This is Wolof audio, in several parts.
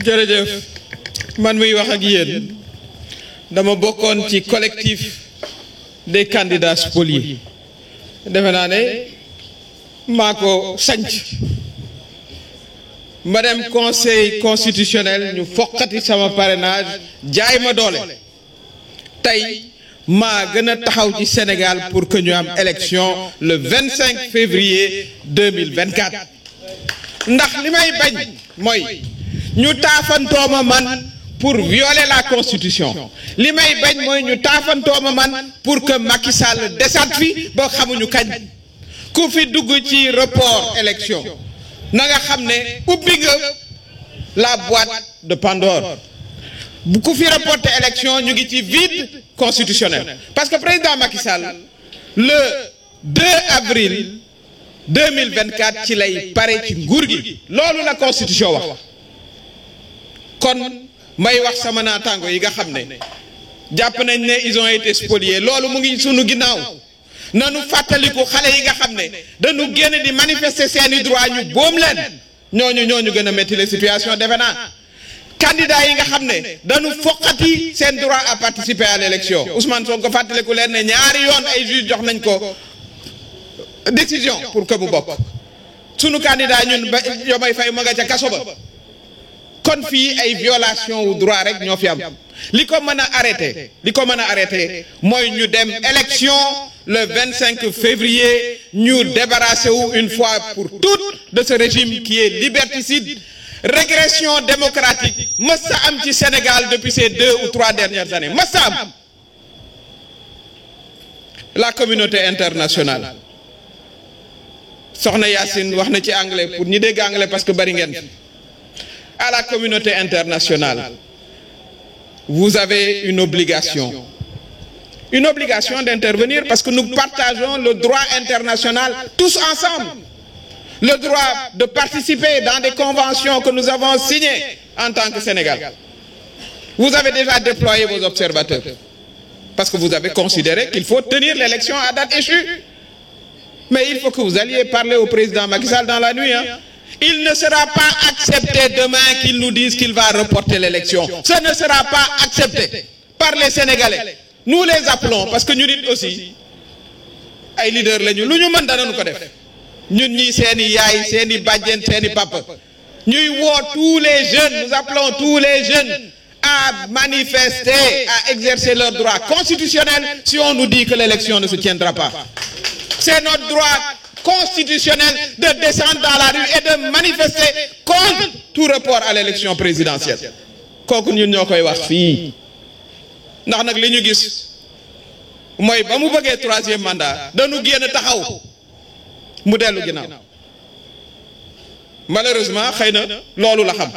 jërëjëf man muy wax ak yéen dama bokkoon ci collectif des candidats spoliés defe naa ne maa ko sanc ma dem conseil constitutionnel ñu foqati sama parrainage jaay ma doole tey maa gën a taxaw ci Sénégal pour que ñu am élection le 25 février 2024 ndax li may bañ mooy ñu taafantooma man pour violer la constitution li may bañ mooy ñu taafantooma man pour que Macky Sall desaat fi ba xamuñu kañ ku fi dugg ci report élection na nga xam ne ubbi nga la boîte de Pandore bu ku fi reporter élection ñu ngi ci vide constitutionnel parce que président Macky Sall le 2 avril 2024 ci lay pare ci nguur gi loolu la constitution wax kon may wax sama naataango yi nga xam ne jàpp nañ ne ils ont été spoliés loolu mu ngi sunu ginnaaw nanu fàttaliku xale yi nga xam ne dañu génn di manifester seeni droit ñu boom leen ñooñu gën a métti la situation defe naa candidat yi nga xam ne dañu foqati seen droit à participer à l'élection Ousmane Sonko fàttaliku leen ne ñaari yoon ay juge jox nañ ko décision pour que mu bokk sunu candidat ñun ba Diomaye Faye ma nga ca kaso ba kon fii ay violation wu droit rek ñoo fi am li ko mën a arrêté mooy ñu dem élection le 25 février ñu débarrasser wu une fois pour toutes de ce régime qui est liberticide régression démocratique mës sa am ci Sénégal depuis ces 2 ou 3 dernières années mës sa am la communauté internationale soxna Yacine wax na ci anglais pour ñi dégg anglais parce que bari ngeen à la communauté internationale vous avez une obligation d'intervenir parce que nous partageons le droit international tous ensemble le droit de participer dans des conventions que nous avons signées en tant que Sénégal vous avez déjà déployé vos observateurs parce que vous avez considéré qu'il faut tenir l'élection à date échue mais il faut que vous alliez parler au président Macky Sall dans la nuit il ne sera pas accepté demain qu'il nous dise qu'il va reporter l'élection ce ne sera pas accepté par les Sénégalais nous les appelons parce que ñu nit aussi ay leader lañu lu ñu mën danañu ko def ñun ñii seeni yaay seeni bàjjen seeni papa ñuy woo tous les jeunes nous appelons tous les jeunes à manifester à exercer leur droit constitutionnel si on nous dit que l'élection ne se tiendra pas c'est notre droit constitutionnel de descendre dans la rue et de manifester contre tout report à l'élection présidentielle kooku ñun ñoo koy wax fii ndax nag li ñu gis mooy ba mu bëggee 3e mandat dañu génn taxaw mu dellu ginnaaw malheureusement xëy na loolu la xam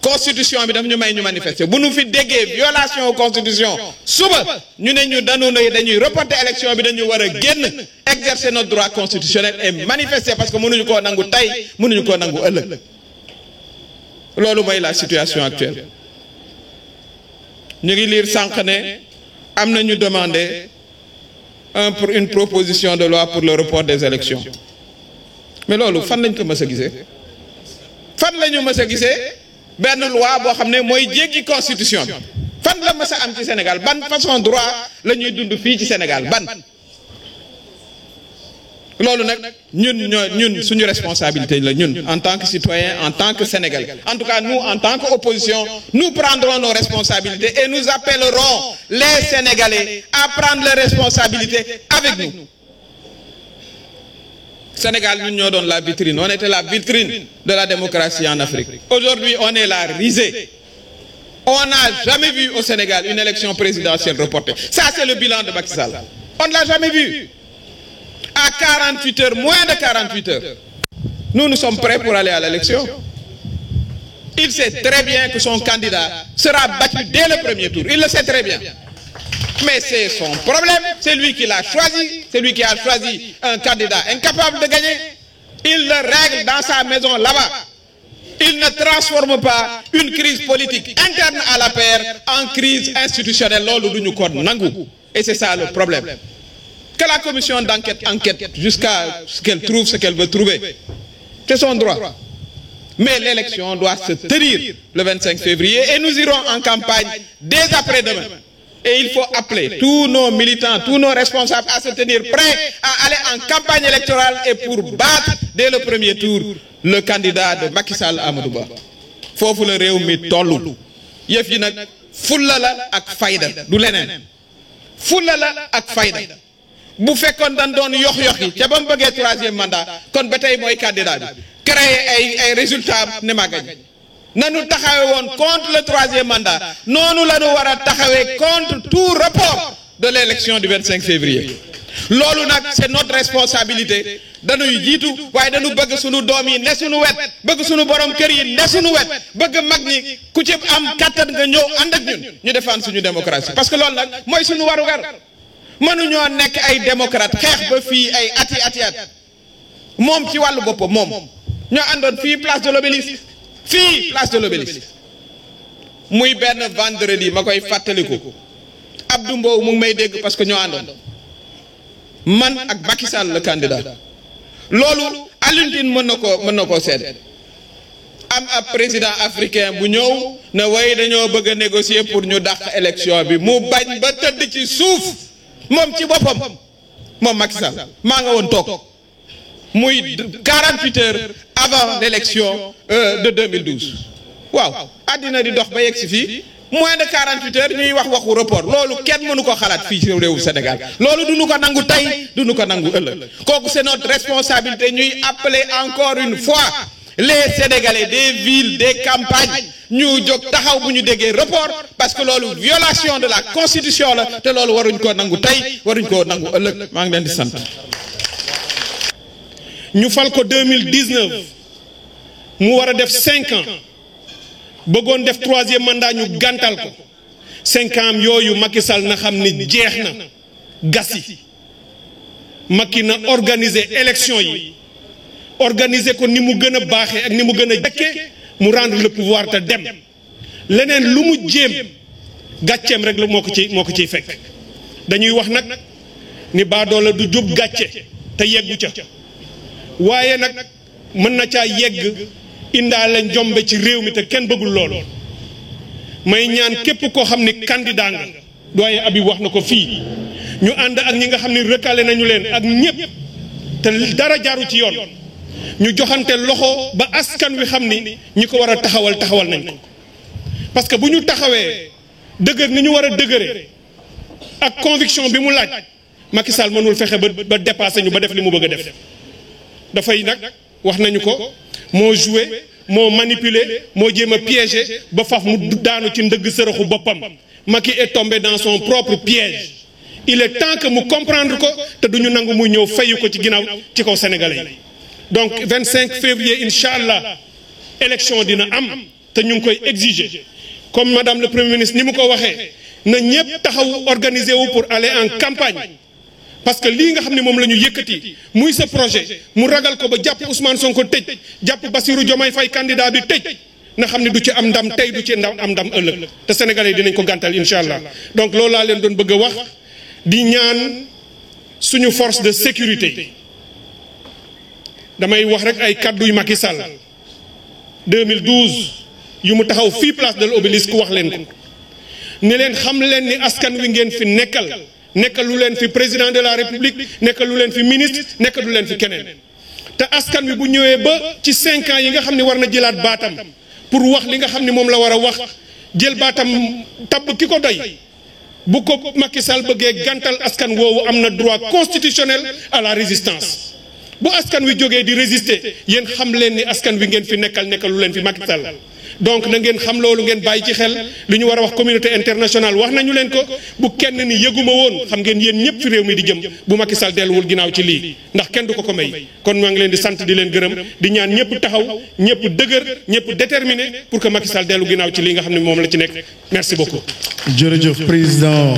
constitution bi daf ñu may ñu manifester bu nu fi déggee violation constitution suba ñu ne ñu dañuy reporter élection bi dañu war a génn exercer notre droit constitutionnel et manifester parce que mënuñu koo nangu tey mënuñu koo nangu ëllëg loolu mooy la situation actuelle ñu ngi lire sànq ne am na ñu demander pour une proposition de loi pour le report des élections mais loolu fan lañ ko mës a gisee fan la ñu mës a gisee benn loi boo xam ne mooy jéggi constitution bi fan la mës a am ci Sénégal ban façon droit la ñuy dund fii ci Sénégal ban loolu nag ñun suñu responsabilité la ñun en tant que citoyen en tant que Sénégalais en tout cas nous en tant qu'opposition nous prendrons nos responsabilités et nous appellerons les Sénégalais à prendre leurs responsabilités avec nous Sénégal ñun ñoo doon la vitrine on était la vitrine de la démocratie en Afrique aujourd'hui on est la risée on n'a jamais vu au Sénégal une élection présidentielle reportée ça c'est le bilan de Macky Sall on ne l'a jamais vu à 48 heures moins de 48 heures nous sommes prêts pour aller à l'élection il sait très bien que son candidat sera battu dès le premier tour il le sait très bien mais c'est son problème c'est lui qui l'a choisi c'est lui qui a choisi un candidat incapable de gagner il le règle dans sa maison là-bas il ne transforme pas une crise politique interne à l'APR en crise institutionnelle loolu duñu ko nangu et c'est ça le problème que la commission d'enquête enquête jusqu'à ce qu'elle trouve ce qu'elle veut trouver c'est son droit mais l'élection doit se tenir le 25 février et nous irons en campagne dès après-demain. Et il faut appeler tous nos militants, tous nos responsables à se tenir prêts à aller en campagne électorale et pour battre dès le premier tour le candidat de Macky Sall Amadou Ba. Foofu la réew mi tollu yëf yi nag fulla la ak fayda du leneen fulla la ak fayda bu fekkoon dañ doon yox-yox yi ca ba mu bëggee troisième mandat kon ba tey mooy candidat bi créer ay résultats ne ma gañ nanu taxawe woon contre le troisième mandat noonu la ñu war a taxawee contre tout report de l'élection du 25 février loolu nag c'est notre responsabilité dañuy jiitu waaye dañu bëgg sunu doom yi ne sunu wet bëgg sunu borom kër yi ne sunu wet bëgg mag ñi ku ci am kattan nga ñëw ànd ak ñun ñu défendre suñu démocratie parce que loolu nag mooy sunu warugar mënuñoo nekk ay démocrate xeex ba fii ay ati moom ci wàllu boppam moom ñoo àndoon fii place de l'Obélisque fii place de l'Obélisque muy benn vendredi ma koy fàttaliku Abdou Mbow mu ngi may dégg parce que ñoo àndoon man ak Macky Sall le candidat loolu Alioune Tine mën na koo seet am ab président africain bu ñëw ne way dañoo bëgg a négocier pour ñu dàq élection bi mu bañ ba tëdd ci suuf moom ci boppam moom Macky Sall maa nga woon toog muy 48 heures avant l'élection de 2012 waaw àddina di dox ba yegg si fii moins de 48 heures ñuy wax waxu report loolu kenn mënu ko xalaat fii ci réewu Sénégal loolu duñu ko nangu tey duñu ko nangu ëllëg kooku c'est notre responsabilité ñuy appeler encore une fois les Sénégalais des villes des campagnes ñu jóg taxaw bu ñu déggee report parce que loolu violation de la constitution la te loolu waruñ ko nangu tey waruñ ko nangu ëllëg maa ngi leen di sant. ñu fal ko 2019 mu war a def 5 ans bëggoon def troisième mandat ñu gàntal ko 5 ans yooyu Macky Sall na xam ni jeex na gasi Macky na organiser élection yi organiser ko ni mu gën a baaxee ak ni mu gën a jëkkee mu rendre le pouvoir te dem leneen lu mu jéem gàcceem rek la moo ko ciy fekk dañuy wax nag ni baadoola du jub gàcce te yeggu ca waaye nag mën na caa yegg indaale njombe ci réew mi te kenn bëggul loolu may ñaan képp koo xam ni candidat nga doyen Habib wax na ko fii ñu ànd ak ñi nga xam ni recalé nañu leen ak ñëpp te dara jaaru ci yoon ñu joxante loxo ba askan wi xam ni ñi ko war a taxawal nañ ko parce que bu ñu taxawee dëgër ni ñu war a dëgëre ak conviction bi mu laaj Macky Sall mënul fexe ba dépassé ñu ba def li mu bëgg a def dafay nag wax nañu ko moo joué moo manipulé moo jéem a piégé ba faf mu daanu ci ndëgg sërëxu boppam Macky est tombé dans son propre piège il est temps que mu comprendre ko te duñu nangu muy ñëw fayu ko ci ginnaaw ci kaw sénégalais yi donc 25 février incha allah élection dina am te ñu ngi koy exiger comme madame le premier ministre ni mu ko waxee na ñëpp taxaw organiser wu pour aller en campagne parce que lii nga xam ne moom la ñu yëkkati muy sa projet mu ragal ko ba jàpp Ousmane Sonko tëj jàpp Bassirou Diomaye Faye candidat bi tëj na xam ne du ci am ndam tey du ci am ndam ëllëg te sénégalais yi dinañ ko gàntal incha allah donc loolu laa leen doon bëgg a wax di ñaan suñu force de sécurité damay wax rek ay kàdduy Macky Sall 2012 yu mu taxaw fii place de l'Obélisque wax leen ko ni leen xam leen ni askan wi ngeen fi nekkalu leen fi président de la république nekkalu leen fi ministre nekkalu leen fi keneen te askan wi bu ñëwee ba ci 5 ans yi nga xam ne war na jëlaat baatam pour wax li nga xam ne moom la war a wax jël baatam tabb ki ko doy bu ko Macky Sall bëggee gàntal askan woowu am na droit constitutionnel à la résistance bu askan wi jógee di résister yéen xam leen ni askan wi ngeen fi nekkalu leen fi Macky Sall donc na ngeen xam loolu ngeen bàyyi ci xel li ñu war a wax communauté internationale wax nañu leen ko bu kenn ni yëguma woon xam ngeen yéen ñëpp fi réew mi di jëm bu Macky Sall delluwul ginnaaw ci lii ndax kenn du ko may kon maa ngi leen di sant di leen gërëm di ñaan ñëpp taxaw ñëpp dëgër ñëpp déterminé pour que Macky Sall dellu ginnaaw ci lii nga xam ne moom la ci nekk merci beaucoup. jërëjëf président.